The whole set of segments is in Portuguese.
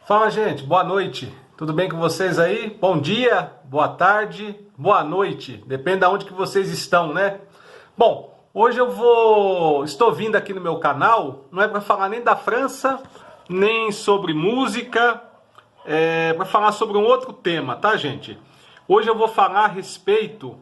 Fala, gente, boa noite. Tudo bem com vocês aí? Bom dia, boa tarde, boa noite. Depende de onde que vocês estão, né? Bom, hoje estou vindo aqui no meu canal, não é para falar nem da França, nem sobre música, é para falar sobre um outro tema, tá, gente? Hoje eu vou falar a respeito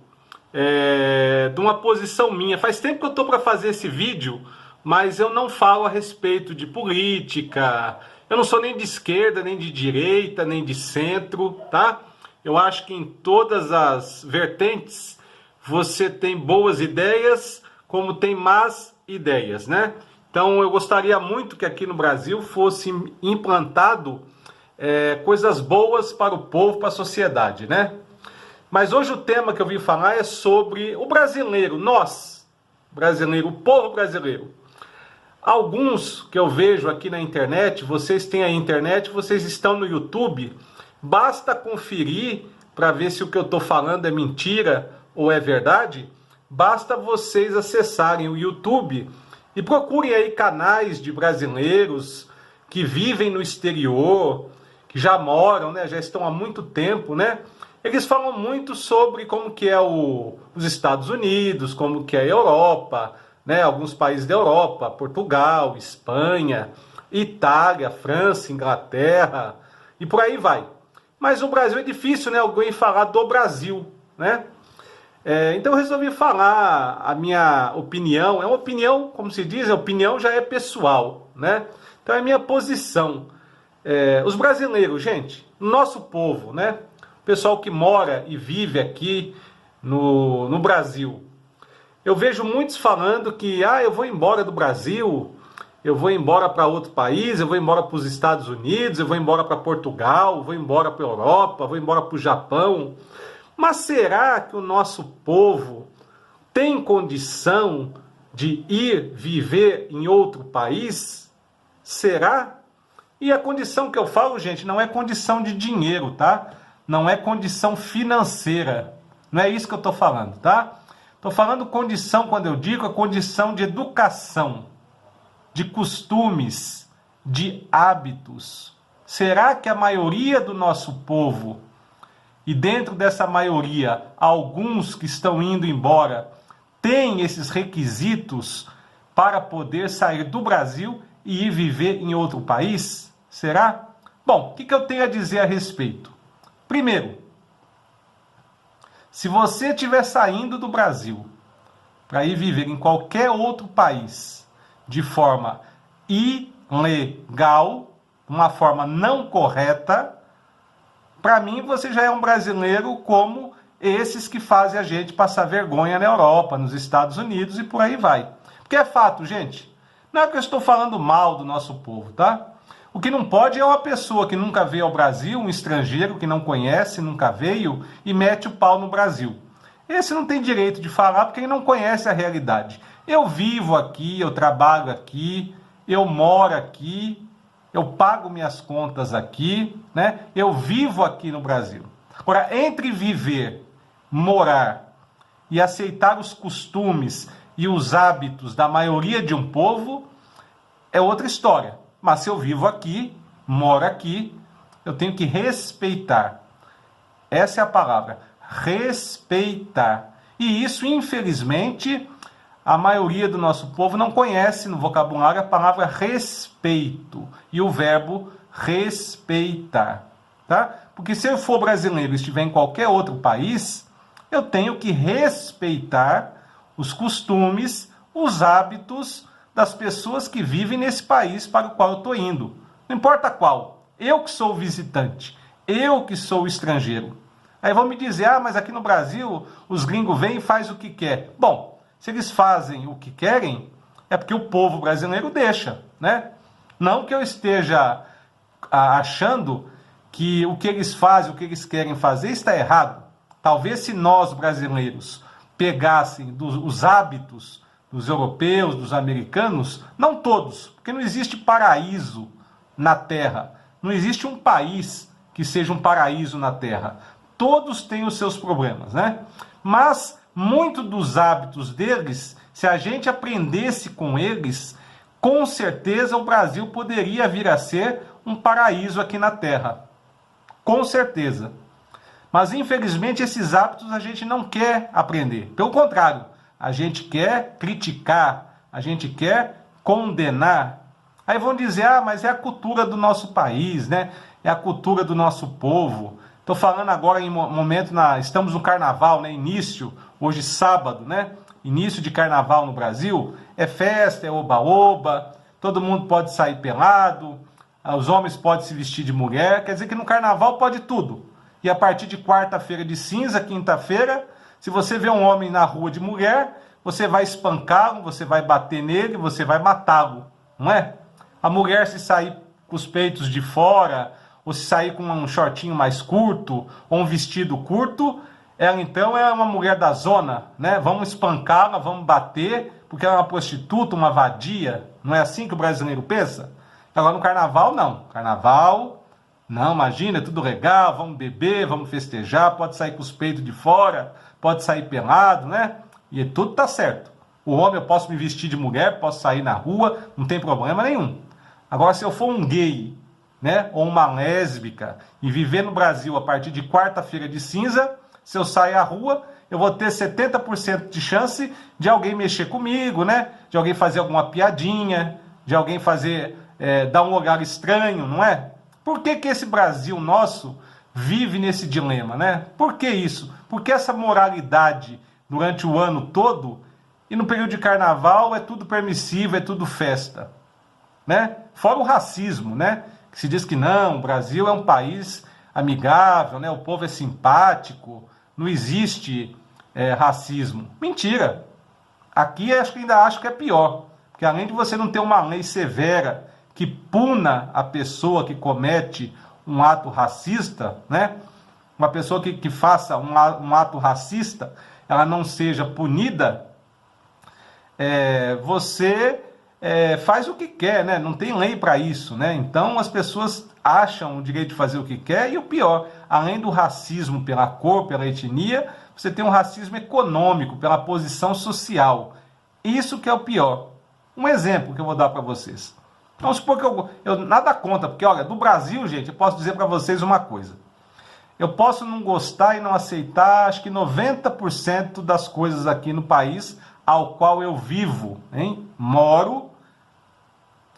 de uma posição minha. Faz tempo que eu tô para fazer esse vídeo, mas eu não falo a respeito de política. Eu não sou nem de esquerda, nem de direita, nem de centro, tá? Eu acho que em todas as vertentes você tem boas ideias, como tem más ideias, né? Então eu gostaria muito que aqui no Brasil fosse implantado coisas boas para o povo, para a sociedade, né? Mas hoje o tema que eu vim falar é sobre o brasileiro, nós, brasileiro, o povo brasileiro. Alguns que eu vejo aqui na internet, vocês têm a internet, vocês estão no YouTube, basta conferir para ver se o que eu estou falando é mentira ou é verdade, basta vocês acessarem o YouTube e procurem aí canais de brasileiros que vivem no exterior, que já moram, né, já estão há muito tempo, né? Eles falam muito sobre como que é os Estados Unidos, como que é a Europa, né, alguns países da Europa, Portugal, Espanha, Itália, França, Inglaterra e por aí vai. Mas o Brasil é difícil, né, alguém falar do Brasil, né? Então eu resolvi falar a minha opinião. É uma opinião, como se diz, a opinião já é pessoal, né? Então é a minha posição. Os brasileiros, gente, nosso povo, né? O pessoal que mora e vive aqui no Brasil. Eu vejo muitos falando que eu vou embora do Brasil, eu vou embora para outro país, eu vou embora para os Estados Unidos, eu vou embora para Portugal, vou embora para a Europa, vou embora para o Japão. Mas será que o nosso povo tem condição de ir viver em outro país? Será? E a condição que eu falo, gente, não é condição de dinheiro, tá? Não é condição financeira. Não é isso que eu estou falando, tá? Estou falando condição, quando eu digo, a condição de educação, de costumes, de hábitos. Será que a maioria do nosso povo, e dentro dessa maioria, alguns que estão indo embora, tem esses requisitos para poder sair do Brasil e ir viver em outro país? Será? Bom, o que eu tenho a dizer a respeito? Primeiro, se você estiver saindo do Brasil para ir viver em qualquer outro país de forma ilegal, uma forma não correta, para mim você já é um brasileiro como esses que fazem a gente passar vergonha na Europa, nos Estados Unidos e por aí vai. Porque é fato, gente. Não é que eu estou falando mal do nosso povo, tá? O que não pode é uma pessoa que nunca veio ao Brasil, um estrangeiro que não conhece, nunca veio, e mete o pau no Brasil. Esse não tem direito de falar porque ele não conhece a realidade. Eu vivo aqui, eu trabalho aqui, eu moro aqui, eu pago minhas contas aqui, né? Eu vivo aqui no Brasil. Agora, entre viver, morar e aceitar os costumes e os hábitos da maioria de um povo, é outra história. Mas se eu vivo aqui, moro aqui, eu tenho que respeitar. Essa é a palavra, respeitar. E isso, infelizmente, a maioria do nosso povo não conhece no vocabulário a palavra respeito e o verbo respeitar, tá? Porque se eu for brasileiro e estiver em qualquer outro país, eu tenho que respeitar os costumes, os hábitos das pessoas que vivem nesse país para o qual eu estou indo. Não importa qual. Eu que sou o visitante. Eu que sou o estrangeiro. Aí vão me dizer, mas aqui no Brasil os gringos vêm e fazem o que quer. Bom, se eles fazem o que querem, é porque o povo brasileiro deixa, né? Não que eu esteja achando que o que eles fazem, o que eles querem fazer está errado. Talvez se nós brasileiros pegassem os hábitos dos europeus, dos americanos, não todos, porque não existe paraíso na Terra. Não existe um país que seja um paraíso na Terra. Todos têm os seus problemas, né? Mas muito dos hábitos deles, se a gente aprendesse com eles, com certeza o Brasil poderia vir a ser um paraíso aqui na Terra. Com certeza. Mas, infelizmente, esses hábitos a gente não quer aprender. Pelo contrário, a gente quer criticar, a gente quer condenar. Aí vão dizer, mas é a cultura do nosso país, né? É a cultura do nosso povo. Estou falando agora em momento, estamos no carnaval, né? Início, hoje sábado, né? Início de carnaval no Brasil. É festa, é oba-oba, todo mundo pode sair pelado, os homens podem se vestir de mulher. Quer dizer que no carnaval pode tudo. E a partir de quarta-feira de cinza, quinta-feira, se você vê um homem na rua de mulher, você vai espancá-lo, você vai bater nele, você vai matá-lo, não é? A mulher, se sair com os peitos de fora, ou se sair com um shortinho mais curto, ou um vestido curto, ela então é uma mulher da zona, né? Vamos espancá-la, vamos bater, porque ela é uma prostituta, uma vadia. Não é assim que o brasileiro pensa? Agora no carnaval, não. Carnaval, não, imagina, é tudo legal, vamos beber, vamos festejar, pode sair com os peitos de fora, pode sair pelado, né? E tudo tá certo. O homem, eu posso me vestir de mulher, posso sair na rua, não tem problema nenhum. Agora, se eu for um gay, né, ou uma lésbica, e viver no Brasil a partir de quarta-feira de cinza, se eu sair à rua, eu vou ter 70% de chance de alguém mexer comigo, né? De alguém fazer alguma piadinha, de alguém fazer, dar um olhar estranho, não é? Por que que esse Brasil nosso vive nesse dilema, né? Por que isso? Porque essa moralidade durante o ano todo, e no período de carnaval é tudo permissivo, é tudo festa, né? Fora o racismo, né? Que se diz que não, o Brasil é um país amigável, né? O povo é simpático, não existe racismo. Mentira! Aqui ainda acho que é pior, porque além de você não ter uma lei severa que puna a pessoa que comete um ato racista, né? Uma pessoa que faça um ato racista, ela não seja punida, você faz o que quer, né? Não tem lei para isso, né? Então as pessoas acham o direito de fazer o que quer, e o pior, além do racismo pela cor, pela etnia, você tem um racismo econômico, pela posição social. Isso que é o pior. Um exemplo que eu vou dar para vocês. Vamos supor que eu nada contra, porque olha, do Brasil, gente, eu posso dizer para vocês uma coisa. Eu posso não gostar e não aceitar, acho que 90% das coisas aqui no país ao qual eu vivo, hein? Moro,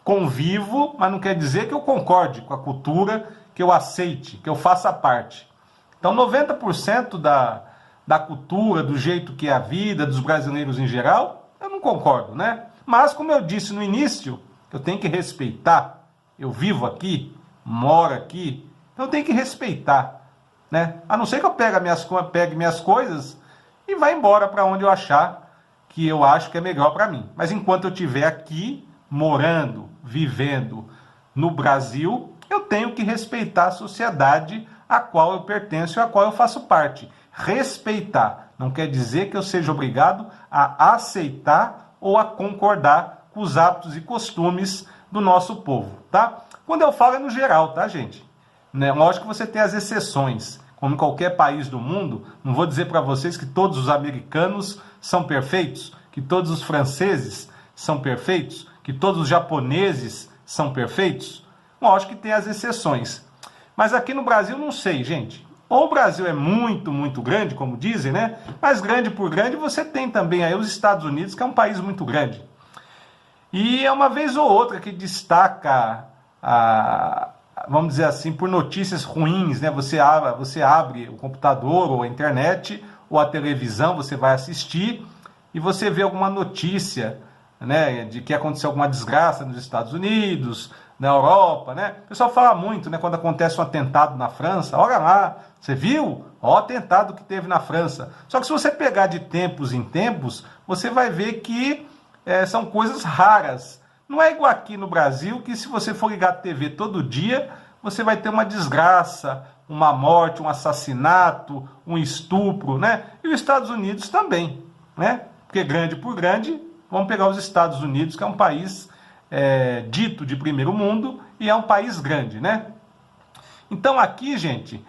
convivo, mas não quer dizer que eu concorde com a cultura, que eu aceite, que eu faça parte. Então 90% da cultura, do jeito que é a vida, dos brasileiros em geral, eu não concordo, né? Mas como eu disse no início, eu tenho que respeitar. Eu vivo aqui, moro aqui, então eu tenho que respeitar, né? A não ser que eu pegue minhas coisas e vá embora para onde eu achar que eu acho que é melhor para mim. Mas enquanto eu estiver aqui, morando, vivendo no Brasil, eu tenho que respeitar a sociedade a qual eu pertenço e a qual eu faço parte. Respeitar não quer dizer que eu seja obrigado a aceitar ou a concordar com os hábitos e costumes do nosso povo, tá? Quando eu falo é no geral, tá, gente? Né? Lógico que você tem as exceções, como em qualquer país do mundo. Não vou dizer para vocês que todos os americanos são perfeitos, que todos os franceses são perfeitos, que todos os japoneses são perfeitos. Lógico que tem as exceções. Mas aqui no Brasil não sei, gente. Ou o Brasil é muito, muito grande, como dizem, né? Mas grande por grande você tem também aí os Estados Unidos, que é um país muito grande. E é uma vez ou outra que destaca, vamos dizer assim, por notícias ruins, né? Você abre o computador ou a internet ou a televisão, você vai assistir e você vê alguma notícia, né, de que aconteceu alguma desgraça nos Estados Unidos, na Europa, né? O pessoal fala muito, né, quando acontece um atentado na França. Olha lá, você viu? Ó, o atentado que teve na França. Só que se você pegar de tempos em tempos, você vai ver que são coisas raras. Não é igual aqui no Brasil, que se você for ligar a TV todo dia, você vai ter uma desgraça, uma morte, um assassinato, um estupro, né? E os Estados Unidos também, né? Porque grande por grande, vamos pegar os Estados Unidos, que é um país dito de primeiro mundo e é um país grande, né? Então aqui, gente,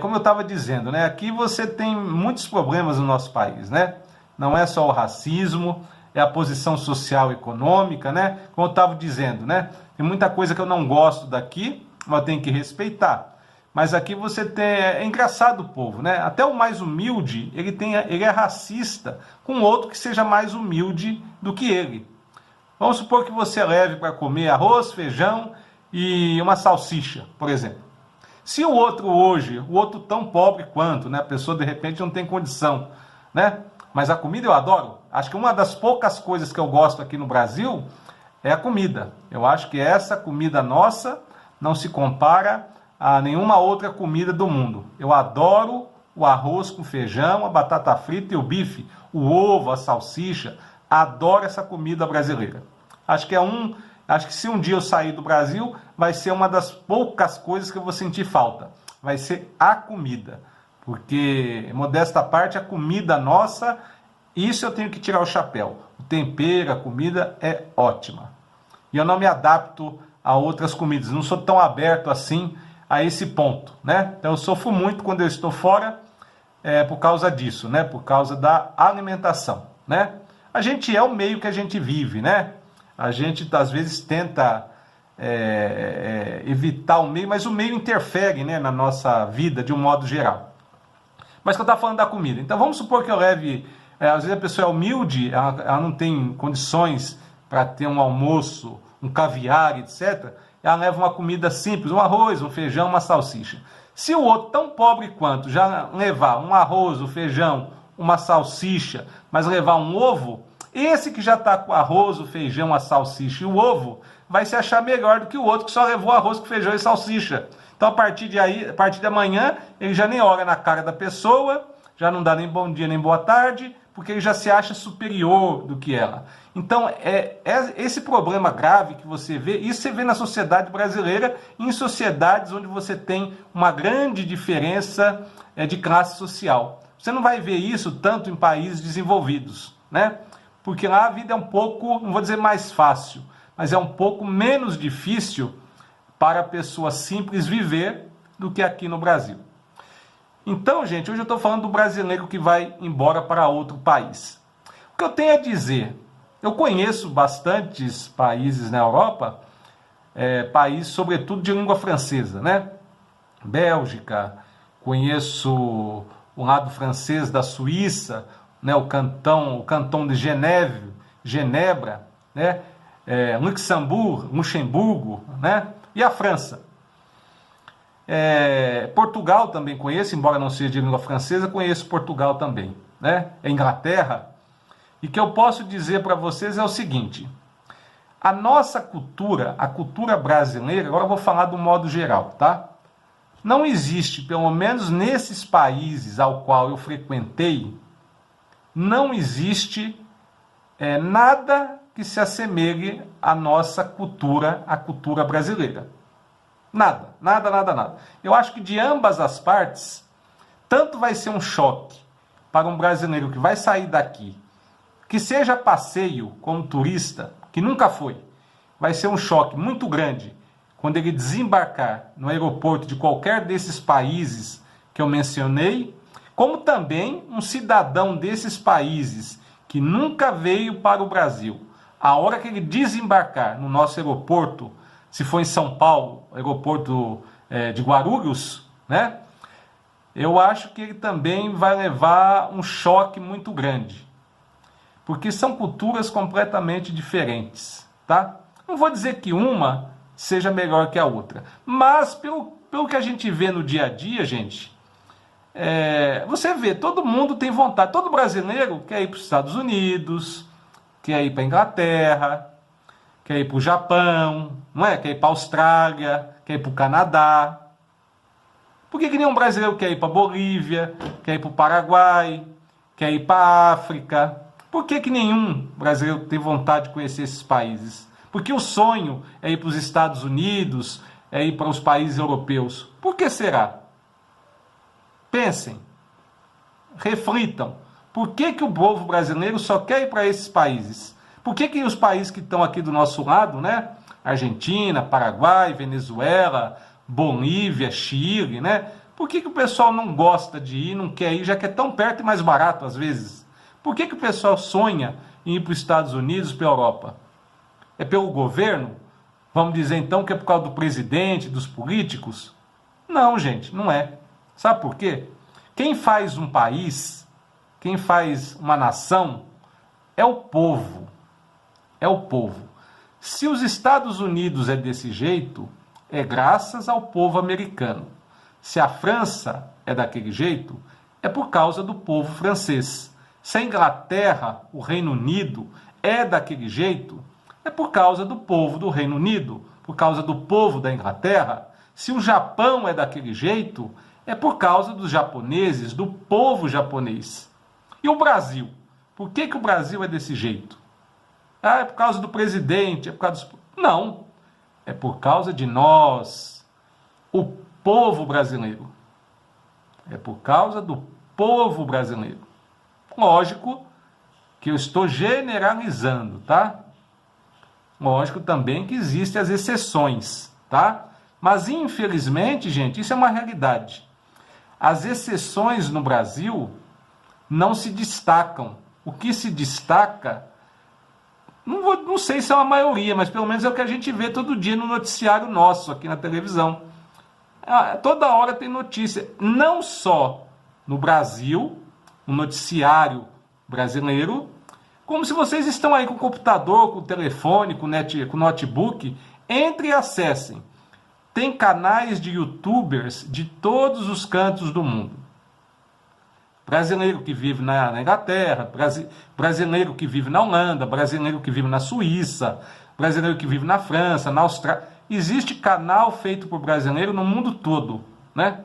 como eu estava dizendo, né? Aqui você tem muitos problemas no nosso país, né? Não é só o racismo, é a posição social e econômica, né? Como eu estava dizendo, né? Tem muita coisa que eu não gosto daqui, mas eu tenho que respeitar. Mas aqui você tem... É engraçado o povo, né? Até o mais humilde, ele é racista com outro que seja mais humilde do que ele. Vamos supor que você leve para comer arroz, feijão e uma salsicha, por exemplo. Se o outro hoje, o outro tão pobre quanto, né? A pessoa de repente não tem condição, né? Mas a comida eu adoro. Acho que uma das poucas coisas que eu gosto aqui no Brasil é a comida. Eu acho que essa comida nossa não se compara a nenhuma outra comida do mundo. Eu adoro o arroz com feijão, a batata frita e o bife, o ovo, a salsicha. Adoro essa comida brasileira. Acho que se um dia eu sair do Brasil, vai ser uma das poucas coisas que eu vou sentir falta. Vai ser a comida. Porque, modesta parte, a comida nossa, isso eu tenho que tirar o chapéu. O tempero, a comida é ótima. E eu não me adapto a outras comidas. Não sou tão aberto assim a esse ponto, né? Então eu sofro muito quando eu estou fora por causa disso, né? Por causa da alimentação, né? A gente é o meio que a gente vive, né? A gente às vezes tenta evitar o meio, mas o meio interfere, né, na nossa vida de um modo geral. Mas que eu estava falando da comida. Então vamos supor que eu leve... às vezes a pessoa é humilde, ela não tem condições para ter um almoço, um caviar, etc. Ela leva uma comida simples, um arroz, um feijão, uma salsicha. Se o outro, tão pobre quanto, já levar um arroz, um feijão, uma salsicha, mas levar um ovo, esse que já está com arroz, o feijão, a salsicha e o ovo, vai se achar melhor do que o outro que só levou arroz com feijão e salsicha. Então, a partir de amanhã, ele já nem olha na cara da pessoa, já não dá nem bom dia nem boa tarde, porque ele já se acha superior do que ela. Então, esse problema grave que você vê, isso você vê na sociedade brasileira, em sociedades onde você tem uma grande diferença de classe social. Você não vai ver isso tanto em países desenvolvidos, né? Porque lá a vida é um pouco, não vou dizer mais fácil, mas é um pouco menos difícil para a pessoa simples viver do que aqui no Brasil. Então, gente, hoje eu estou falando do brasileiro que vai embora para outro país. O que eu tenho a dizer? Eu conheço bastantes países na Europa, países sobretudo de língua francesa, né? Bélgica, conheço o lado francês da Suíça, né? o canton de Genebra, né? Luxemburgo, né? E a França. Portugal também conheço, embora não seja de língua francesa, conheço Portugal também, né? Inglaterra. E que eu posso dizer para vocês é o seguinte: a nossa cultura, a cultura brasileira, agora eu vou falar do modo geral, tá? Não existe, pelo menos nesses países ao qual eu frequentei, não existe nada que se assemelhe à nossa cultura, à cultura brasileira. Nada, nada, nada, nada. Eu acho que de ambas as partes, tanto vai ser um choque para um brasileiro que vai sair daqui, que seja passeio como turista, que nunca foi, vai ser um choque muito grande quando ele desembarcar no aeroporto de qualquer desses países que eu mencionei, como também um cidadão desses países que nunca veio para o Brasil. A hora que ele desembarcar no nosso aeroporto, se for em São Paulo, aeroporto de Guarulhos, né? Eu acho que ele também vai levar um choque muito grande. Porque são culturas completamente diferentes, tá? Não vou dizer que uma seja melhor que a outra. Mas, pelo que a gente vê no dia a dia, gente, você vê, todo mundo tem vontade. Todo brasileiro quer ir para os Estados Unidos, quer ir para a Inglaterra, quer ir para o Japão, não é? Quer ir para a Austrália, quer ir para o Canadá. Por que nenhum brasileiro quer ir para a Bolívia, quer ir para o Paraguai, quer ir para a África? Por que nenhum brasileiro tem vontade de conhecer esses países? Porque o sonho é ir para os Estados Unidos, é ir para os países europeus. Por que será? Pensem, reflitam. Por que o povo brasileiro só quer ir para esses países? Por que os países que estão aqui do nosso lado, né? Argentina, Paraguai, Venezuela, Bolívia, Chile, né? Por que o pessoal não gosta de ir, não quer ir, já que é tão perto e mais barato às vezes? Por que o pessoal sonha em ir para os Estados Unidos, para a Europa? É pelo governo? Vamos dizer então que é por causa do presidente, dos políticos? Não, gente, não é. Sabe por quê? Quem faz um país, quem faz uma nação, é o povo. É o povo. Se os Estados Unidos é desse jeito, é graças ao povo americano. Se a França é daquele jeito, é por causa do povo francês. Se a Inglaterra, o Reino Unido, é daquele jeito, é por causa do povo do Reino Unido, por causa do povo da Inglaterra. Se o Japão é daquele jeito, é por causa dos japoneses, do povo japonês. E o Brasil? Por que o Brasil é desse jeito? Ah, é por causa do presidente, é por causa dos... Não, é por causa de nós, o povo brasileiro. É por causa do povo brasileiro. Lógico que eu estou generalizando, tá? Lógico também que existem as exceções, tá? Mas infelizmente, gente, isso é uma realidade. As exceções no Brasil não se destacam. O que se destaca, não sei se é uma maioria, mas pelo menos é o que a gente vê todo dia no noticiário nosso, aqui na televisão. Toda hora tem notícia, não só no Brasil, no noticiário brasileiro, como se vocês estão aí com o computador, com o telefone, com o notebook, entre e acessem. Tem canais de youtubers de todos os cantos do mundo. Brasileiro que vive na Inglaterra, brasileiro que vive na Holanda, brasileiro que vive na Suíça, brasileiro que vive na França, na Austrália. Existe canal feito por brasileiro no mundo todo, né?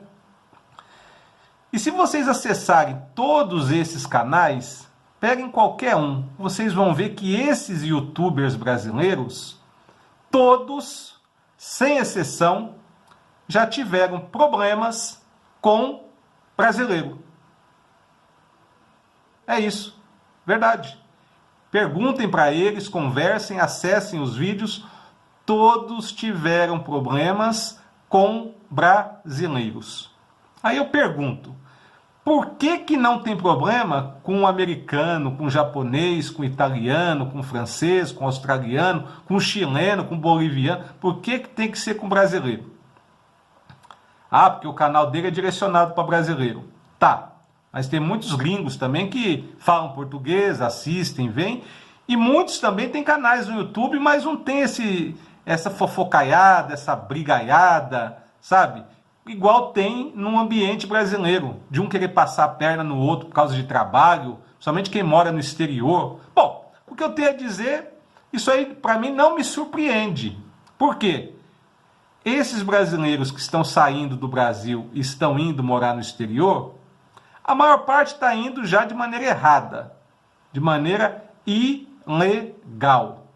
E se vocês acessarem todos esses canais, peguem qualquer um, vocês vão ver que esses youtubers brasileiros, todos, sem exceção, já tiveram problemas com brasileiro. É isso, verdade. Perguntem para eles, conversem, acessem os vídeos. Todos tiveram problemas com brasileiros. Aí eu pergunto, por que não tem problema com o americano, com o japonês, com o italiano, com o francês, com o australiano, com o chileno, com o boliviano? Por que tem que ser com o brasileiro? Ah, porque o canal dele é direcionado para brasileiro. Tá, mas tem muitos gringos também que falam português, assistem, veem. E muitos também têm canais no YouTube, mas não tem essa fofocaiada, essa brigaiada, sabe? Igual tem num ambiente brasileiro, de um querer passar a perna no outro por causa de trabalho, somente quem mora no exterior. Bom, o que eu tenho a dizer, isso aí para mim não me surpreende. Por quê? Esses brasileiros que estão saindo do Brasil e estão indo morar no exterior, a maior parte está indo já de maneira errada, de maneira ilegal.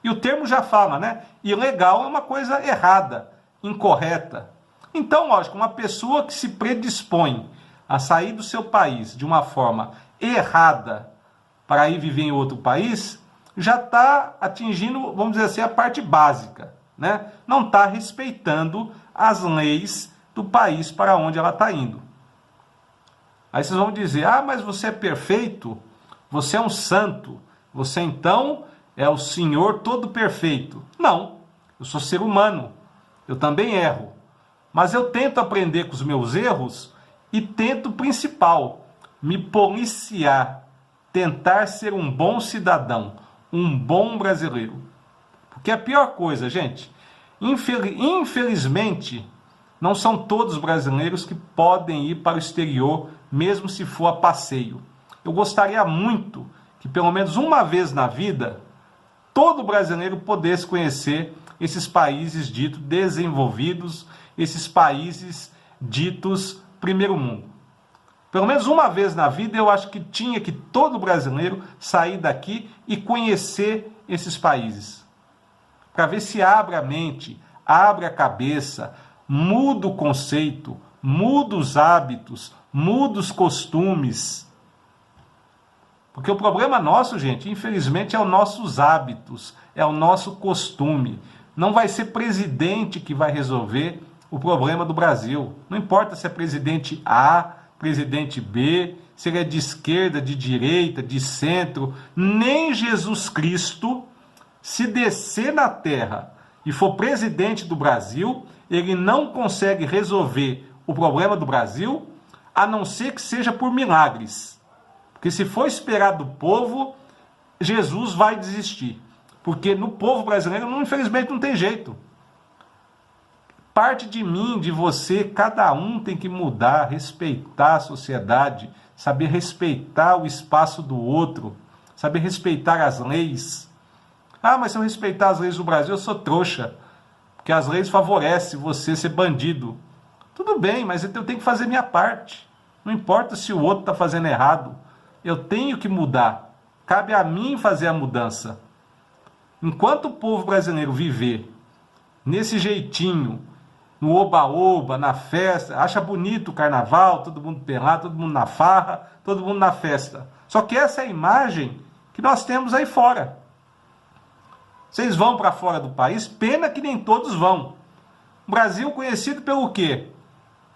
E o termo já fala, né? Ilegal é uma coisa errada, incorreta. Então, lógico, uma pessoa que se predispõe a sair do seu país de uma forma errada para ir viver em outro país, já está atingindo, vamos dizer assim, a parte básica, né? Não está respeitando as leis do país para onde ela está indo. Aí vocês vão dizer, ah, mas você é perfeito, você é um santo, você então é o Senhor todo perfeito. Não, eu sou ser humano, eu também erro. Mas eu tento aprender com os meus erros e tento, principal, me policiar, tentar ser um bom cidadão, um bom brasileiro. Porque a pior coisa, gente, infelizmente, não são todos brasileiros que podem ir para o exterior, mesmo se for a passeio. Eu gostaria muito que, pelo menos uma vez na vida, todo brasileiro pudesse conhecer esses países ditos desenvolvidos, esses países ditos primeiro mundo. Pelo menos uma vez na vida eu acho que tinha que todo brasileiro sair daqui e conhecer esses países. Para ver se abre a mente, abre a cabeça, muda o conceito, muda os hábitos, muda os costumes. Porque o problema nosso, gente, infelizmente, é os nossos hábitos, é o nosso costume. Não vai ser presidente que vai resolver o problema do Brasil. Não importa se é presidente A, presidente B, se ele é de esquerda, de direita, de centro, nem Jesus Cristo, se descer na terra e for presidente do Brasil, ele não consegue resolver o problema do Brasil, a não ser que seja por milagres. Porque se for esperar do povo, Jesus vai desistir. Porque no povo brasileiro, infelizmente, não tem jeito. Parte de mim, de você, cada um tem que mudar, respeitar a sociedade, saber respeitar o espaço do outro, saber respeitar as leis. Ah, mas se eu respeitar as leis do Brasil, eu sou trouxa, porque as leis favorecem você ser bandido. Tudo bem, mas eu tenho que fazer minha parte. Não importa se o outro está fazendo errado, eu tenho que mudar. Cabe a mim fazer a mudança. Enquanto o povo brasileiro viver nesse jeitinho, no oba-oba, na festa, acha bonito o carnaval, todo mundo pelado, todo mundo na farra, todo mundo na festa. Só que essa é a imagem que nós temos aí fora. Vocês vão para fora do país, pena que nem todos vão. O Brasil conhecido pelo quê?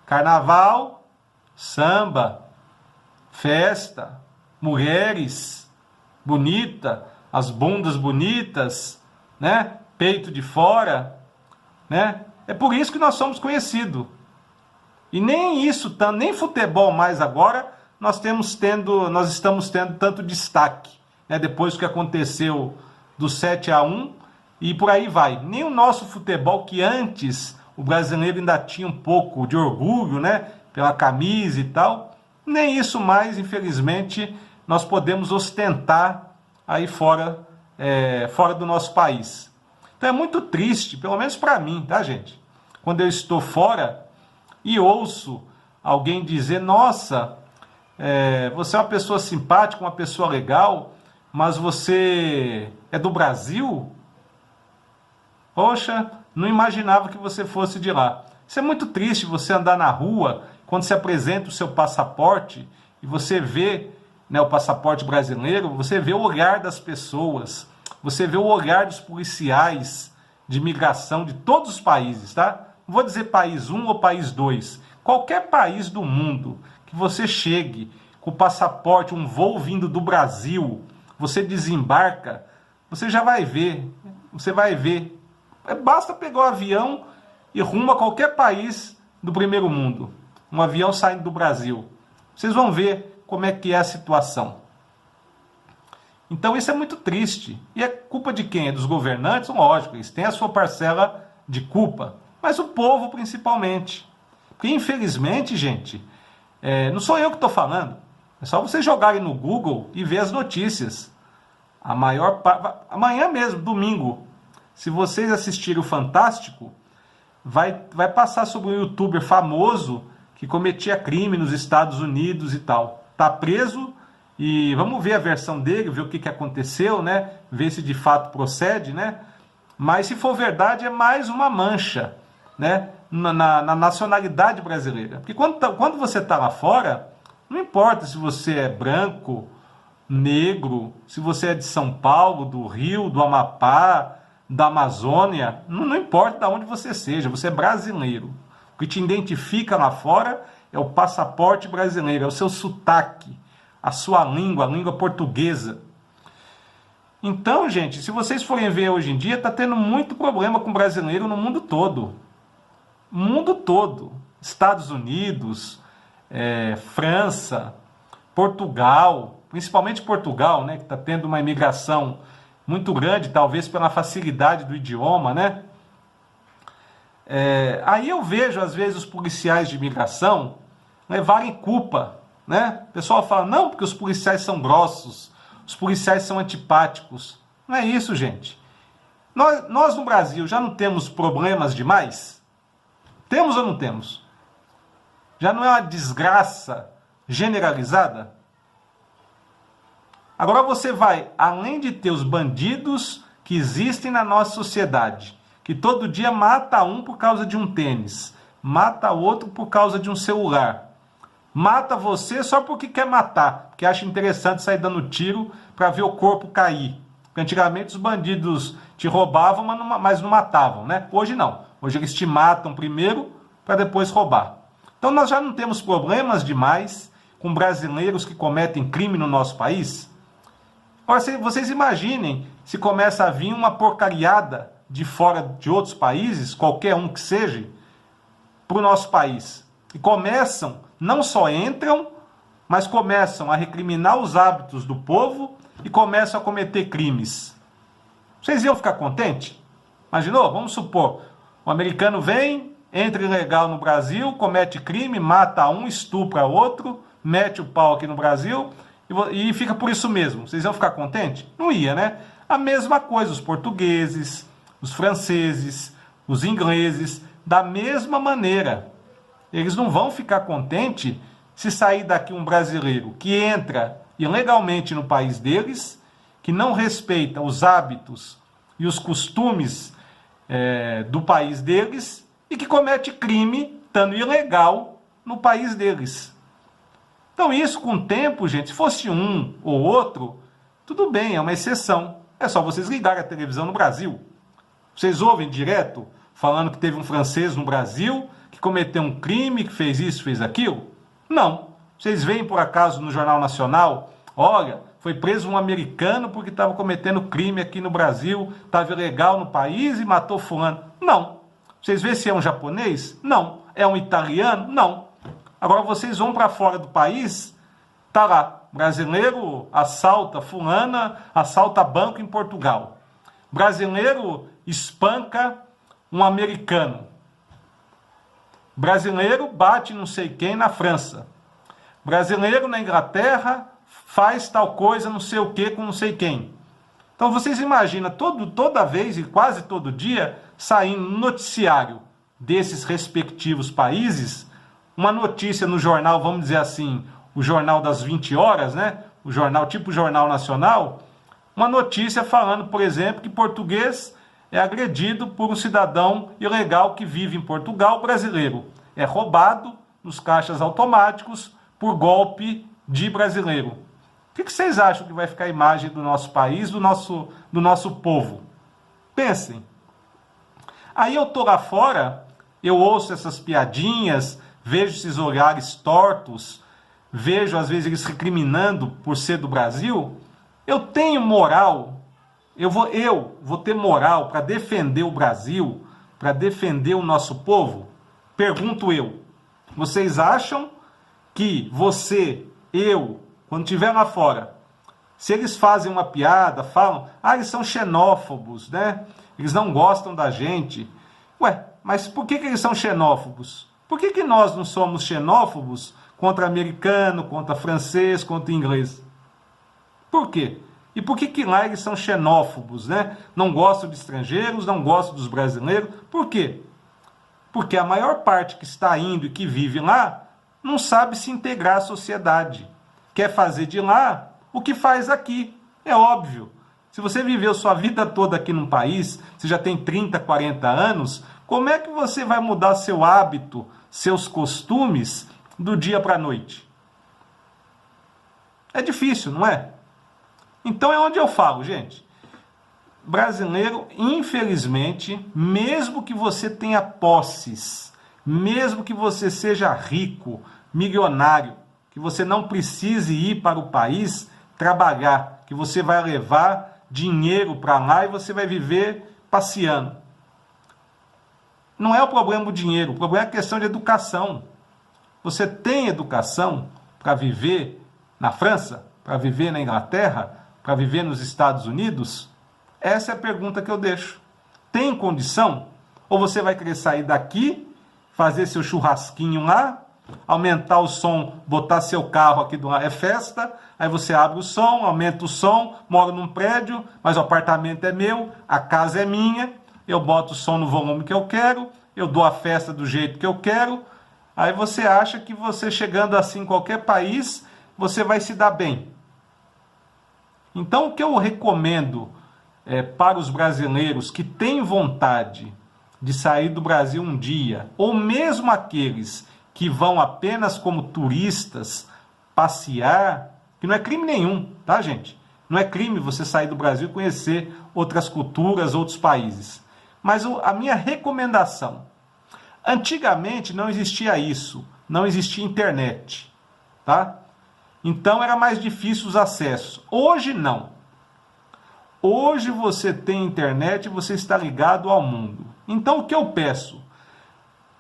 Carnaval, samba, festa, mulheres bonita, as bundas bonitas, né? Peito de fora, né? É por isso que nós somos conhecidos. E nem isso, nem futebol mais agora, nós estamos tendo tanto destaque, né? Depois do que aconteceu do 7-1 e por aí vai. Nem o nosso futebol, que antes o brasileiro ainda tinha um pouco de orgulho, né? Pela camisa e tal, nem isso mais, infelizmente, nós podemos ostentar aí fora do nosso país. Então é muito triste, pelo menos para mim, tá, gente? Quando eu estou fora e ouço alguém dizer, nossa, você é uma pessoa simpática, uma pessoa legal, mas você é do Brasil? Poxa, não imaginava que você fosse de lá. Isso é muito triste, você andar na rua, quando se apresenta o seu passaporte, e você vê, né, o passaporte brasileiro, você vê o olhar das pessoas, você vê o olhar dos policiais de imigração de todos os países, tá? Não vou dizer país 1 ou país 2. Qualquer país do mundo que você chegue com o passaporte, um voo vindo do Brasil, você desembarca, você já vai ver, você vai ver. Basta pegar o avião e rumo a qualquer país do primeiro mundo. Um avião saindo do Brasil. Vocês vão ver como é que é a situação. Então isso é muito triste. E é culpa de quem? É dos governantes? Lógico, eles têm a sua parcela de culpa. Mas o povo principalmente. Porque infelizmente, gente, não sou eu que estou falando. É só vocês jogarem no Google e ver as notícias. Amanhã mesmo, domingo, se vocês assistirem o Fantástico, vai passar sobre um youtuber famoso que cometia crime nos Estados Unidos e tal. Está preso e vamos ver a versão dele, ver o que aconteceu, né? Ver se de fato procede, né? Mas se for verdade, é mais uma mancha, né? Na nacionalidade brasileira. Porque quando você está lá fora, não importa se você é branco, negro, se você é de São Paulo, do Rio, do Amapá, da Amazônia, não importa de onde você seja, você é brasileiro. O que te identifica lá fora é o passaporte brasileiro, é o seu sotaque, a sua língua, a língua portuguesa. Então, gente, se vocês forem ver hoje em dia, está tendo muito problema com brasileiro no mundo todo. Mundo todo. Estados Unidos, França, Portugal, principalmente Portugal, né, que está tendo uma imigração muito grande, talvez pela facilidade do idioma, né? Aí eu vejo, às vezes, os policiais de imigração levarem culpa, né? O pessoal fala, não, porque os policiais são grossos, os policiais são antipáticos. Não é isso, gente. Nós no Brasil já não temos problemas demais? Temos ou não temos? Já não é uma desgraça generalizada? Agora você vai, além de ter os bandidos que existem na nossa sociedade, que todo dia mata um por causa de um tênis, mata outro por causa de um celular, mata você só porque quer matar, porque acha interessante sair dando tiro para ver o corpo cair. Porque antigamente os bandidos te roubavam, mas não matavam, né? Hoje não. Hoje eles te matam primeiro para depois roubar. Então nós já não temos problemas demais com brasileiros que cometem crime no nosso país? Agora, vocês imaginem se começa a vir uma porcariada de fora de outros países, qualquer um que seja, para o nosso país. E começam, não só entram, mas começam a recriminar os hábitos do povo e começam a cometer crimes. Vocês iam ficar contentes? Imaginou? Vamos supor, o americano vem, entra ilegal no Brasil, comete crime, mata um, estupra outro, mete o pau aqui no Brasil e fica por isso mesmo. Vocês iam ficar contentes? Não ia, né? A mesma coisa, os portugueses, os franceses, os ingleses, da mesma maneira. Eles não vão ficar contentes se sair daqui um brasileiro que entra ilegalmente no país deles, que não respeita os hábitos e os costumes do país deles e que comete crime estando ilegal no país deles. Então isso com o tempo, gente, se fosse um ou outro, tudo bem, é uma exceção. É só vocês ligarem a televisão no Brasil. Vocês ouvem direto falando que teve um francês no Brasil que cometeu um crime, que fez isso, fez aquilo? Não. Vocês veem por acaso no Jornal Nacional, olha, foi preso um americano porque estava cometendo crime aqui no Brasil, estava ilegal no país e matou fulano. Não. Vocês veem se é um japonês? Não. É um italiano? Não. Agora vocês vão para fora do país, tá lá, brasileiro assalta fulana, assalta banco em Portugal. Brasileiro espanca um americano. Brasileiro bate não sei quem na França. Brasileiro na Inglaterra faz tal coisa não sei o que com não sei quem. Então vocês imaginam toda vez e quase todo dia saindo no noticiário desses respectivos países, uma notícia no jornal, vamos dizer assim, o jornal das 20 horas, né? O jornal tipo Jornal Nacional, uma notícia falando, por exemplo, que português é agredido por um cidadão ilegal que vive em Portugal, brasileiro. É roubado nos caixas automáticos por golpe de brasileiro. O que vocês acham que vai ficar a imagem do nosso país, do nosso povo? Pensem. Aí eu tô lá fora, eu ouço essas piadinhas, vejo esses olhares tortos, vejo às vezes eles recriminando por ser do Brasil. Eu tenho moral, eu vou ter moral para defender o Brasil, para defender o nosso povo? Pergunto eu. Vocês acham que você, eu, quando estiver lá fora, se eles fazem uma piada, falam, eles são xenófobos, né? Eles não gostam da gente. Ué, mas por que eles são xenófobos? Por que nós não somos xenófobos contra americano, contra francês, contra inglês? Por quê? E por que lá eles são xenófobos, né? Não gostam de estrangeiros, não gostam dos brasileiros. Por quê? Porque a maior parte que está indo e que vive lá não sabe se integrar à sociedade. Quer fazer de lá o que faz aqui. É óbvio. Se você viveu sua vida toda aqui num país, você já tem 30, 40 anos, como é que você vai mudar seu hábito, seus costumes do dia para a noite? É difícil, não é? Então é onde eu falo, gente. Brasileiro, infelizmente, mesmo que você tenha posses, mesmo que você seja rico, milionário, que você não precise ir para o país trabalhar, que você vai levar dinheiro para lá e você vai viver passeando. Não é o problema o dinheiro, o problema é a questão de educação. Você tem educação para viver na França, para viver na Inglaterra, para viver nos Estados Unidos? Essa é a pergunta que eu deixo. Tem condição? Ou você vai querer sair daqui, fazer seu churrasquinho lá, aumentar o som, botar seu carro aqui do lado, é festa, aí você abre o som, aumenta o som, mora num prédio, mas o apartamento é meu, a casa é minha, eu boto o som no volume que eu quero, eu dou a festa do jeito que eu quero, aí você acha que você chegando assim em qualquer país, você vai se dar bem. Então o que eu recomendo para os brasileiros que têm vontade de sair do Brasil um dia, ou mesmo aqueles que vão apenas como turistas passear, que não é crime nenhum, tá, gente? Não é crime você sair do Brasil e conhecer outras culturas, outros países. Mas a minha recomendação, antigamente não existia isso, não existia internet, tá? Então era mais difícil os acessos. Hoje não. Hoje você tem internet e você está ligado ao mundo. Então o que eu peço?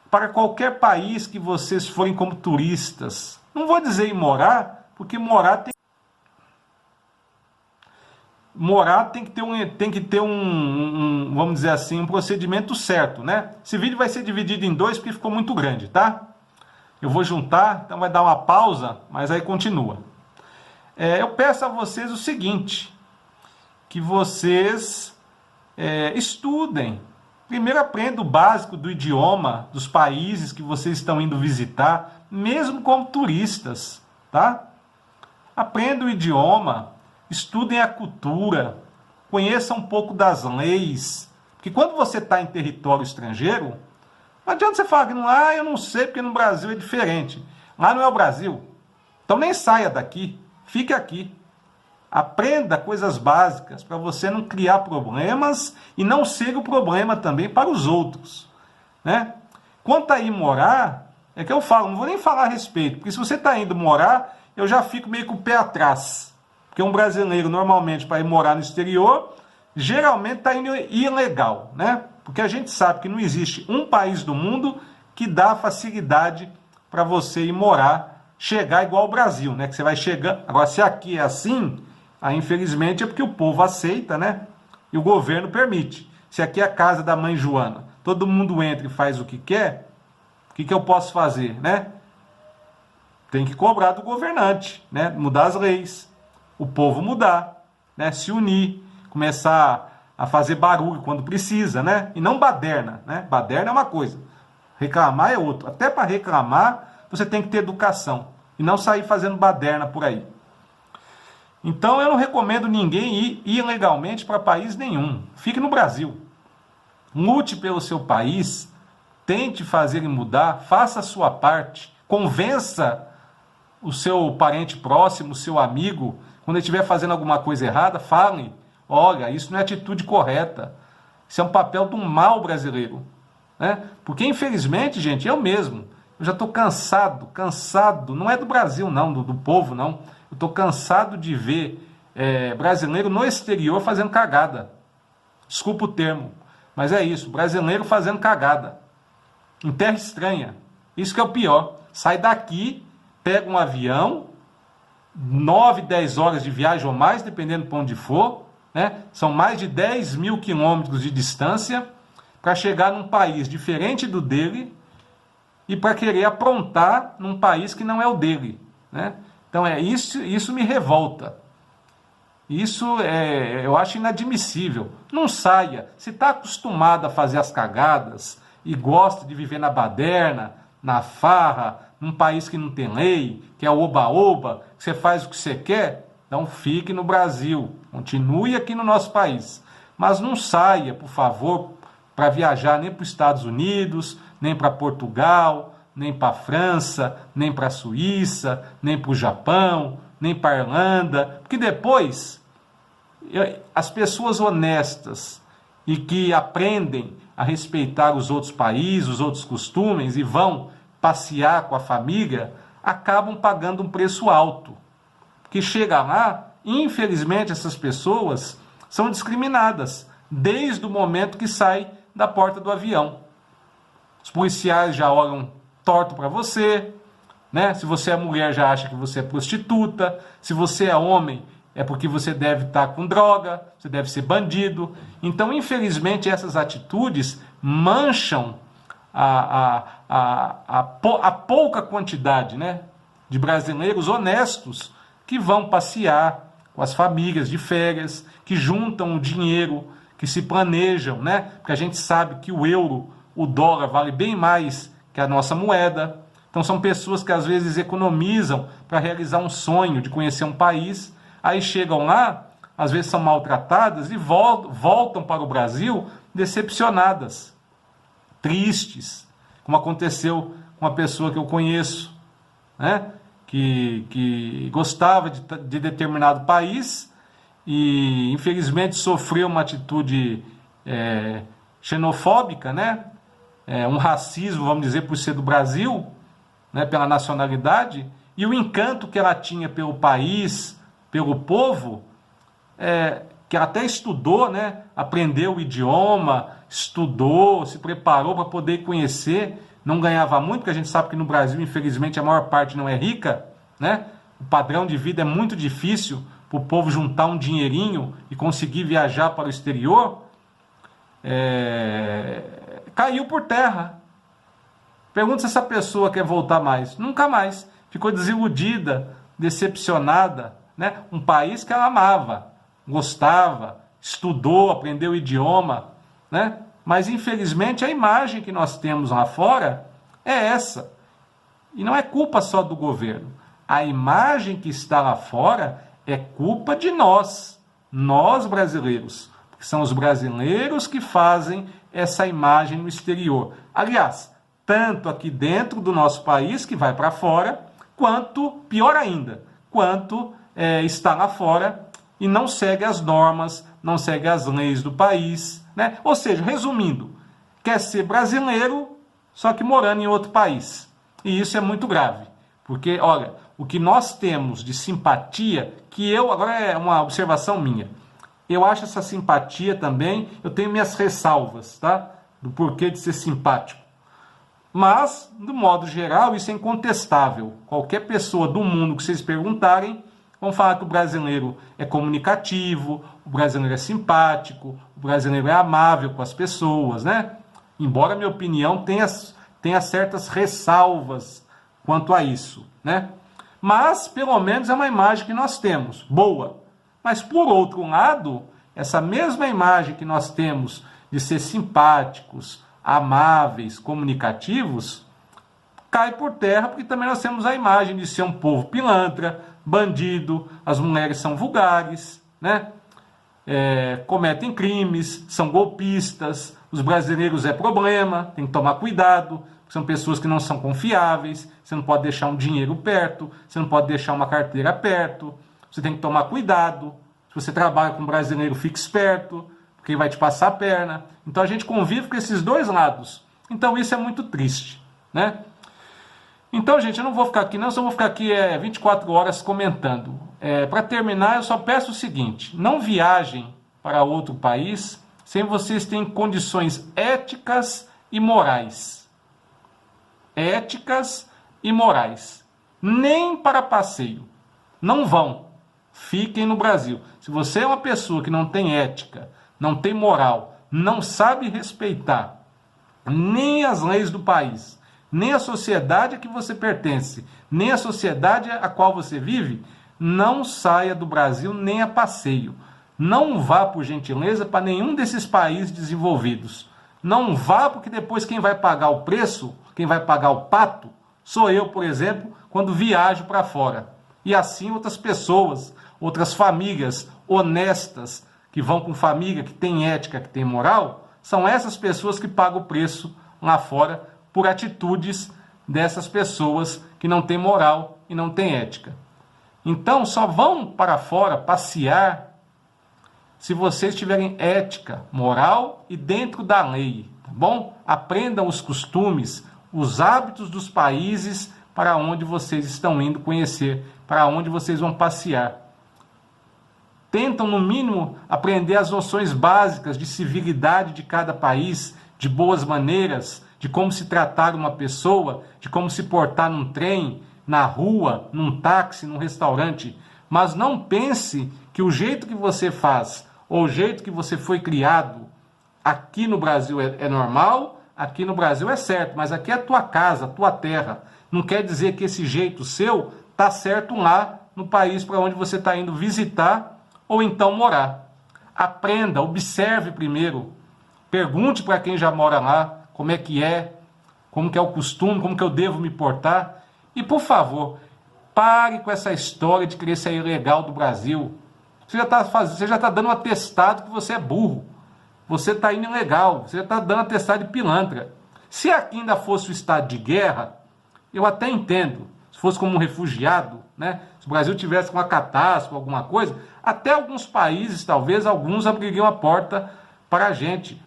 Para qualquer país que vocês forem como turistas, não vou dizer ir morar, porque morar tem que ter vamos dizer assim, um procedimento certo, né? Esse vídeo vai ser dividido em dois porque ficou muito grande, tá? Eu vou juntar, então vai dar uma pausa, mas aí continua. Eu peço a vocês o seguinte, que vocês estudem. Primeiro aprenda o básico do idioma dos países que vocês estão indo visitar, mesmo como turistas, tá? Aprenda o idioma, estudem a cultura, conheçam um pouco das leis, porque quando você está em território estrangeiro, não adianta você falar que eu não sei porque no Brasil é diferente. Lá não é o Brasil. Então nem saia daqui, fique aqui. Aprenda coisas básicas para você não criar problemas e não ser o problema também para os outros, né? Quanto a ir morar, é que eu falo, não vou nem falar a respeito, porque se você está indo morar, eu já fico meio com o pé atrás. Porque um brasileiro, normalmente, para ir morar no exterior, geralmente está indo ilegal, né? Porque a gente sabe que não existe um país do mundo que dá facilidade para você ir morar, chegar igual ao Brasil, né? Que você vai chegando. Agora, se aqui é assim, aí infelizmente é porque o povo aceita, né? E o governo permite. Se aqui é a casa da mãe Joana, todo mundo entra e faz o que quer, o que eu posso fazer, né? Tem que cobrar do governante, né? Mudar as leis, o povo mudar, né? Se unir, começar a fazer barulho quando precisa, né? E não baderna, né? Baderna é uma coisa, reclamar é outra. Até para reclamar, você tem que ter educação e não sair fazendo baderna por aí. Então eu não recomendo ninguém ir ilegalmente para país nenhum. Fique no Brasil. Lute pelo seu país, tente fazer ele mudar, faça a sua parte, convença o seu parente próximo, o seu amigo, quando ele estiver fazendo alguma coisa errada, fale, olha, isso não é atitude correta, isso é um papel do mal brasileiro, né? Porque infelizmente, gente, eu mesmo, eu já estou cansado, não é do Brasil não, do povo não, eu estou cansado de ver brasileiro no exterior fazendo cagada, desculpa o termo, mas é isso, brasileiro fazendo cagada, em terra estranha, isso que é o pior, sai daqui, pega um avião, 9, 10 horas de viagem ou mais, dependendo para onde for, né? São mais de 10 mil quilômetros de distância para chegar num país diferente do dele e para querer aprontar num país que não é o dele, né? Então isso me revolta. Isso eu acho inadmissível. Não saia. Se está acostumado a fazer as cagadas e gosta de viver na baderna, na farra, num país que não tem lei, que é oba-oba, que você faz o que você quer, então fique no Brasil, continue aqui no nosso país. Mas não saia, por favor, para viajar nem para os Estados Unidos, nem para Portugal, nem para a França, nem para a Suíça, nem para o Japão, nem para a Irlanda, porque depois as pessoas honestas e que aprendem a respeitar os outros países, os outros costumes e vão passear com a família, acabam pagando um preço alto. Que chega lá, infelizmente essas pessoas são discriminadas desde o momento que sai da porta do avião. Os policiais já olham torto para você, né? Se você é mulher já acha que você é prostituta, se você é homem é porque você deve estar com droga, você deve ser bandido. Então, infelizmente, essas atitudes mancham a pouca quantidade, né, de brasileiros honestos que vão passear com as famílias de férias, que juntam o dinheiro, que se planejam, né, porque a gente sabe que o euro, o dólar vale bem mais que a nossa moeda. Então são pessoas que às vezes economizam para realizar um sonho de conhecer um país, aí chegam lá, às vezes são maltratadas e voltam para o Brasil decepcionadas, tristes, como aconteceu com uma pessoa que eu conheço, né? que gostava de determinado país e infelizmente sofreu uma atitude xenofóbica, né? Um racismo, vamos dizer, por ser do Brasil, né? Pela nacionalidade, e o encanto que ela tinha pelo país, pelo povo, que até estudou, né? Aprendeu o idioma, estudou, se preparou para poder conhecer, não ganhava muito, porque a gente sabe que no Brasil, infelizmente, a maior parte não é rica, né? O padrão de vida é muito difícil para o povo juntar um dinheirinho e conseguir viajar para o exterior. Caiu por terra. Pergunta se essa pessoa quer voltar mais. Nunca mais. Ficou desiludida, decepcionada, né? Um país que ela amava, gostava, estudou, aprendeu o idioma, né? Mas infelizmente a imagem que nós temos lá fora é essa. E não é culpa só do governo. A imagem que está lá fora é culpa de nós brasileiros. Porque são os brasileiros que fazem essa imagem no exterior. Aliás, tanto aqui dentro do nosso país, que vai para fora, quanto, pior ainda, quanto está lá fora e não segue as normas, não segue as leis do país, né? Ou seja, resumindo, quer ser brasileiro, só que morando em outro país. E isso é muito grave, porque, olha, o que nós temos de simpatia, agora é uma observação minha, eu acho essa simpatia também, eu tenho minhas ressalvas, tá? Do porquê de ser simpático. Mas, do modo geral, isso é incontestável. Qualquer pessoa do mundo que vocês perguntarem, vão falar que o brasileiro é comunicativo, o brasileiro é simpático, o brasileiro é amável com as pessoas, né? Embora, minha opinião, tenha certas ressalvas quanto a isso, né? Mas, pelo menos, é uma imagem que nós temos, boa. Mas, por outro lado, essa mesma imagem que nós temos de ser simpáticos, amáveis, comunicativos, cai por terra, porque também nós temos a imagem de ser um povo pilantra, bandido, as mulheres são vulgares, né? Cometem crimes, são golpistas, os brasileiros é problema, tem que tomar cuidado, são pessoas que não são confiáveis, você não pode deixar um dinheiro perto, você não pode deixar uma carteira perto, você tem que tomar cuidado, se você trabalha com um brasileiro, fique esperto, porque vai te passar a perna. Então a gente convive com esses dois lados. Então isso é muito triste, né? Então, gente, eu não vou ficar aqui não, só vou ficar aqui 24 horas comentando. Para terminar, eu só peço o seguinte, não viajem para outro país sem vocês terem condições éticas e morais. Éticas e morais. Nem para passeio. Não vão. Fiquem no Brasil. Se você é uma pessoa que não tem ética, não tem moral, não sabe respeitar nem as leis do país, nem a sociedade a que você pertence, nem a sociedade a qual você vive, não saia do Brasil nem a passeio. Não vá, por gentileza, para nenhum desses países desenvolvidos. Não vá, porque depois quem vai pagar o preço, quem vai pagar o pato, sou eu, por exemplo, quando viajo para fora. E assim outras pessoas, outras famílias honestas, que vão com família, que tem ética, que tem moral, são essas pessoas que pagam o preço lá fora por atitudes dessas pessoas que não têm moral e não têm ética. Então, só vão para fora passear se vocês tiverem ética, moral e dentro da lei, tá bom? Aprendam os costumes, os hábitos dos países para onde vocês estão indo conhecer, para onde vocês vão passear. Tentam, no mínimo, aprender as noções básicas de civilidade de cada país, de boas maneiras, de como se tratar uma pessoa, de como se portar num trem, na rua, num táxi, num restaurante. Mas não pense que o jeito que você faz, ou o jeito que você foi criado, aqui no Brasil é normal, aqui no Brasil é certo, mas aqui é a tua casa, a tua terra. Não quer dizer que esse jeito seu está certo lá no país para onde você está indo visitar ou então morar. Aprenda, observe primeiro, pergunte para quem já mora lá como que é o costume, como que eu devo me portar. E, por favor, pare com essa história de querer sair legal do Brasil. Você já está dando um atestado que você é burro. Você está indo ilegal, você já está dando atestado de pilantra. Se aqui ainda fosse o estado de guerra, eu até entendo. Se fosse como um refugiado, né? Se o Brasil tivesse uma catástrofe, alguma coisa, até alguns países, talvez, alguns abririam a porta para a gente,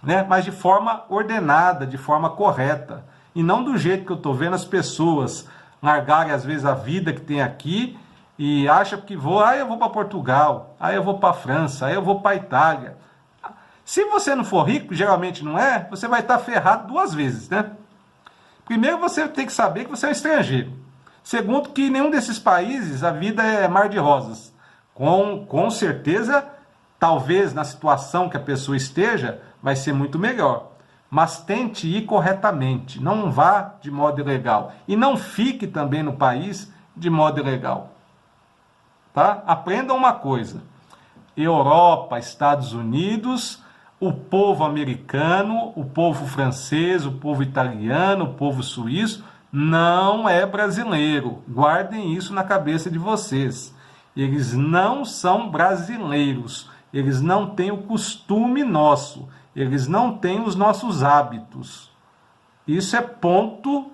né? Mas de forma ordenada, de forma correta. E não do jeito que eu estou vendo as pessoas largarem, às vezes, a vida que tem aqui e acha que eu vou para Portugal, aí eu vou para França, aí eu vou para Itália. Se você não for rico, geralmente não é, você vai estar ferrado duas vezes, né? Primeiro, você tem que saber que você é um estrangeiro. Segundo, que em nenhum desses países a vida é mar de rosas. Com certeza, talvez na situação que a pessoa esteja, vai ser muito melhor. Mas tente ir corretamente, não vá de modo ilegal. E não fique também no país de modo ilegal. Tá? Aprendam uma coisa. Europa, Estados Unidos, o povo americano, o povo francês, o povo italiano, o povo suíço, não é brasileiro. Guardem isso na cabeça de vocês. Eles não são brasileiros. Eles não têm o costume nosso. Eles não têm os nossos hábitos. Isso é ponto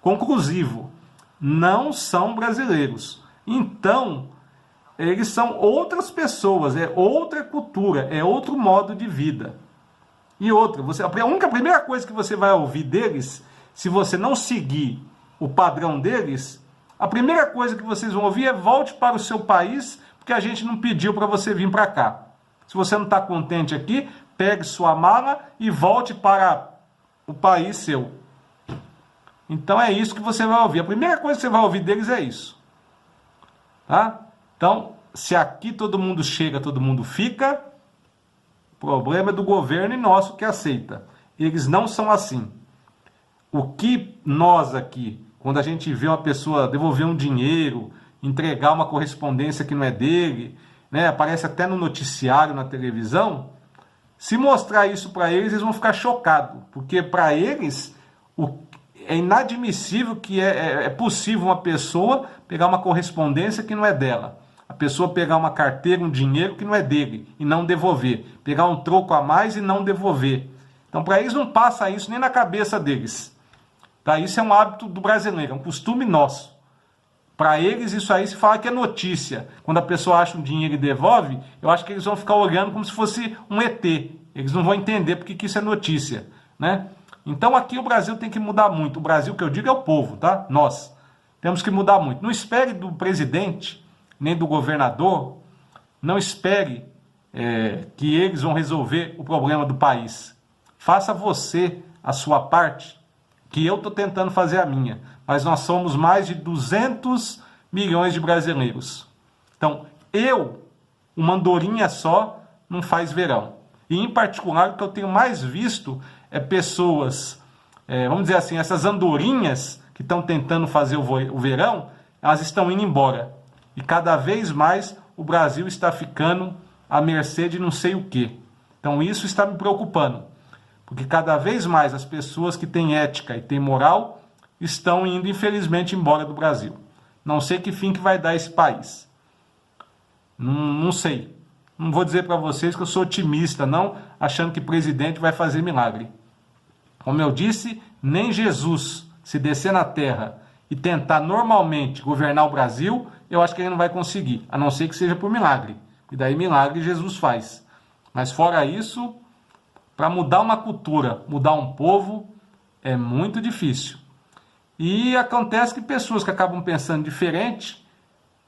conclusivo. Não são brasileiros. Então, eles são outras pessoas, é outra cultura, é outro modo de vida. E outra, a primeira coisa que você vai ouvir deles, se você não seguir o padrão deles, a primeira coisa que vocês vão ouvir é: volte para o seu país, porque a gente não pediu para você vir para cá. Se você não está contente aqui, pegue sua mala e volte para o país seu. Então é isso que você vai ouvir. A primeira coisa que você vai ouvir deles é isso. Tá? Então, se aqui todo mundo chega, todo mundo fica, o problema é do governo e nosso que aceita. Eles não são assim. O que nós aqui, quando a gente vê uma pessoa devolver um dinheiro, entregar uma correspondência que não é dele, né, aparece até no noticiário, na televisão, se mostrar isso para eles, eles vão ficar chocados. Porque para eles é inadmissível que é possível uma pessoa pegar uma correspondência que não é dela. A pessoa pegar uma carteira, um dinheiro que não é dele e não devolver. Pegar um troco a mais e não devolver. Então, para eles não passa isso nem na cabeça deles. Tá? Isso é um hábito do brasileiro, é um costume nosso. Para eles, isso aí se fala que é notícia. Quando a pessoa acha um dinheiro e devolve, eu acho que eles vão ficar olhando como se fosse um ET. Eles não vão entender porque que isso é notícia. Né? Então, aqui o Brasil tem que mudar muito. O Brasil, que eu digo, é o povo, tá? Nós. Temos que mudar muito. Não espere do presidente, nem do governador, não espere que eles vão resolver o problema do país. Faça você a sua parte, que eu estou tentando fazer a minha. Mas nós somos mais de 200 milhões de brasileiros. Então, uma andorinha só, não faz verão. E, em particular, o que eu tenho mais visto é pessoas, vamos dizer assim, essas andorinhas que estão tentando fazer o verão, elas estão indo embora. E cada vez mais o Brasil está ficando à mercê de não sei o quê. Então isso está me preocupando. Porque cada vez mais as pessoas que têm ética e têm moral estão indo, infelizmente, embora do Brasil. Não sei que fim que vai dar esse país. Não sei. Não vou dizer para vocês que eu sou otimista, não, achando que presidente vai fazer milagre. Como eu disse, nem Jesus, se descer na terra e tentar normalmente governar o Brasil, eu acho que ele não vai conseguir, a não ser que seja por milagre. E daí milagre Jesus faz. Mas fora isso, para mudar uma cultura, mudar um povo, é muito difícil. E acontece que pessoas que acabam pensando diferente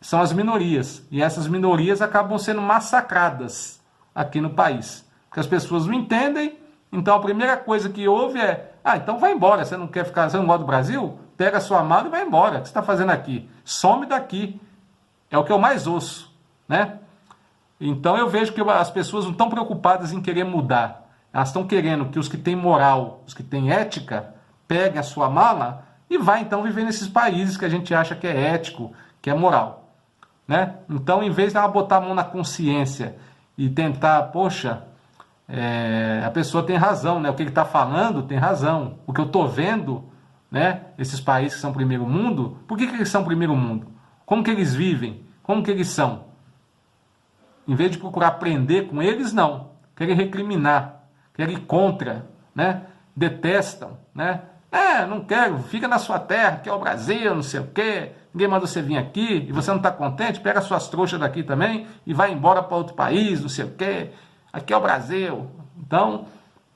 são as minorias. E essas minorias acabam sendo massacradas aqui no país. Porque as pessoas não entendem, então a primeira coisa que houve é: então vai embora, você não quer ficar, você não gosta do Brasil? Pega a sua mala e vai embora. O que você está fazendo aqui? Some daqui. É o que eu mais ouço, né? Então eu vejo que as pessoas não estão preocupadas em querer mudar. Elas estão querendo que os que têm moral, os que têm ética, peguem a sua mala e vá então viver nesses países que a gente acha que é ético, que é moral, né? Então, em vez de ela botar a mão na consciência e tentar, poxa, a pessoa tem razão, né? O que ele está falando tem razão. O que eu estou vendo, né? Esses países que são primeiro mundo, por que eles são primeiro mundo? Como que eles vivem? Como que eles são? Em vez de procurar aprender com eles, não. Querem recriminar, querem ir contra, né? Detestam, né? Não quero, fica na sua terra, que é o Brasil, não sei o quê. Ninguém manda você vir aqui e você não está contente, pega suas trouxas daqui também e vai embora para outro país, não sei o quê. Aqui é o Brasil. Então,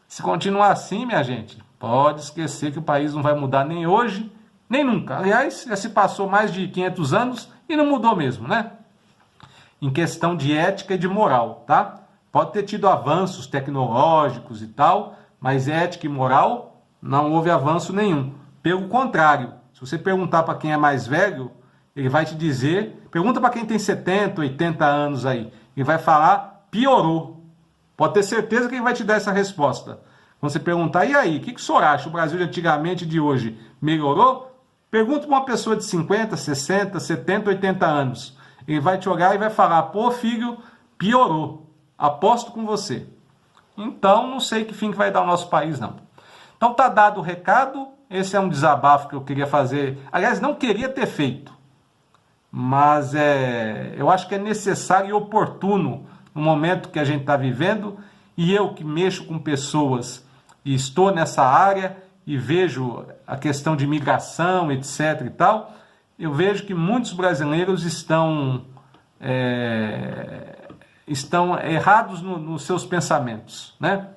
se continuar assim, minha gente, pode esquecer que o país não vai mudar nem hoje, Nem nunca. Aliás, já se passou mais de 500 anos e não mudou mesmo, né? Em questão de ética e de moral, tá? Pode ter tido avanços tecnológicos e tal, mas ética e moral não houve avanço nenhum. Pelo contrário, se você perguntar para quem é mais velho, ele vai te dizer, pergunta para quem tem 70, 80 anos aí, ele vai falar, piorou. Pode ter certeza que ele vai te dar essa resposta. Quando você perguntar, e aí, o que o senhor acha? O Brasil de antigamente e de hoje melhorou? Pergunta para uma pessoa de 50, 60, 70, 80 anos. Ele vai te olhar e vai falar, pô filho, piorou. Aposto com você. Então, não sei que fim que vai dar o nosso país, não. Então, tá dado o recado. Esse é um desabafo que eu queria fazer. Aliás, não queria ter feito. Mas eu acho que é necessário e oportuno no momento que a gente está vivendo. E eu que mexo com pessoas e estou nessa área e vejo a questão de migração, etc. e tal, eu vejo que muitos brasileiros estão errados nos seus pensamentos, né?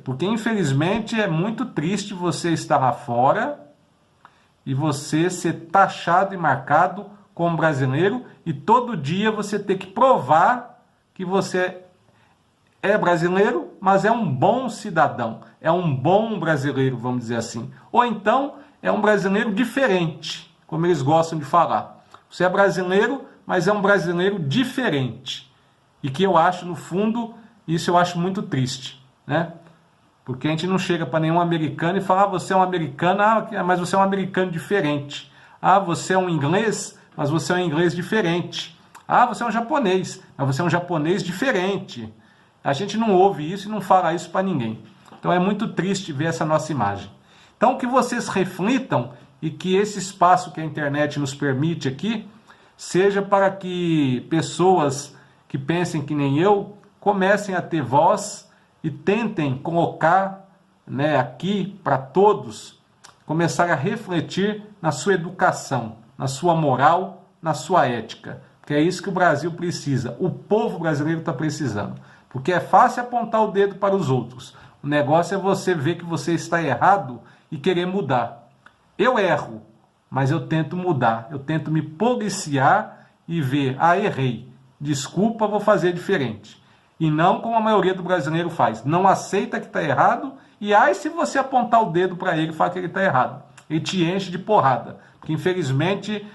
Porque, infelizmente, é muito triste você estar lá fora e você ser taxado e marcado como brasileiro e todo dia você ter que provar que você é brasileiro, mas é um bom cidadão, é um bom brasileiro, vamos dizer assim. Ou então, é um brasileiro diferente, como eles gostam de falar. Você é brasileiro, mas é um brasileiro diferente. E que eu acho, no fundo, isso eu acho muito triste, né? Porque a gente não chega para nenhum americano e fala, você é um americano, mas você é um americano diferente. Você é um inglês, mas você é um inglês diferente. Você é um japonês, mas você é um japonês diferente. A gente não ouve isso e não fala isso para ninguém. Então é muito triste ver essa nossa imagem. Então que vocês reflitam e que esse espaço que a internet nos permite aqui seja para que pessoas que pensem que nem eu comecem a ter voz e tentem colocar, né, aqui para todos, começar a refletir na sua educação, na sua moral, na sua ética. Porque é isso que o Brasil precisa, o povo brasileiro está precisando. Porque é fácil apontar o dedo para os outros. O negócio é você ver que você está errado e querer mudar. Eu erro, mas eu tento mudar. Eu tento me policiar e ver, errei. Desculpa, vou fazer diferente. E não como a maioria do brasileiro faz. Não aceita que está errado e se você apontar o dedo para ele e falar que ele está errado. Ele te enche de porrada. Porque infelizmente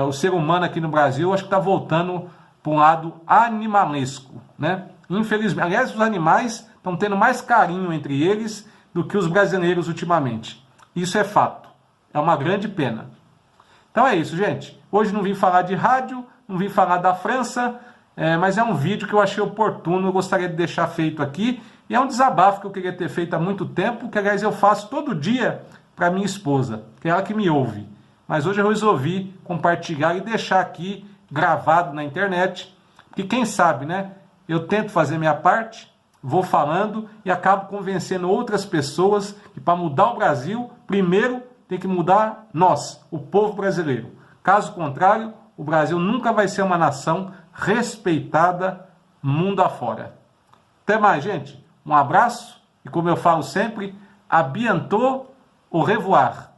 o ser humano aqui no Brasil acho que está voltando para um lado animalesco, né? Infelizmente, aliás, os animais estão tendo mais carinho entre eles do que os brasileiros ultimamente. Isso é fato. É uma grande pena. Então é isso, gente. Hoje não vim falar de rádio, não vim falar da França, mas é um vídeo que eu achei oportuno, eu gostaria de deixar feito aqui. E é um desabafo que eu queria ter feito há muito tempo, que aliás eu faço todo dia para minha esposa, que é ela que me ouve. Mas hoje eu resolvi compartilhar e deixar aqui gravado na internet, que quem sabe, né? Eu tento fazer minha parte, vou falando e acabo convencendo outras pessoas que para mudar o Brasil, primeiro tem que mudar nós, o povo brasileiro. Caso contrário, o Brasil nunca vai ser uma nação respeitada mundo afora. Até mais, gente. Um abraço e como eu falo sempre, à bientôt, au revoir.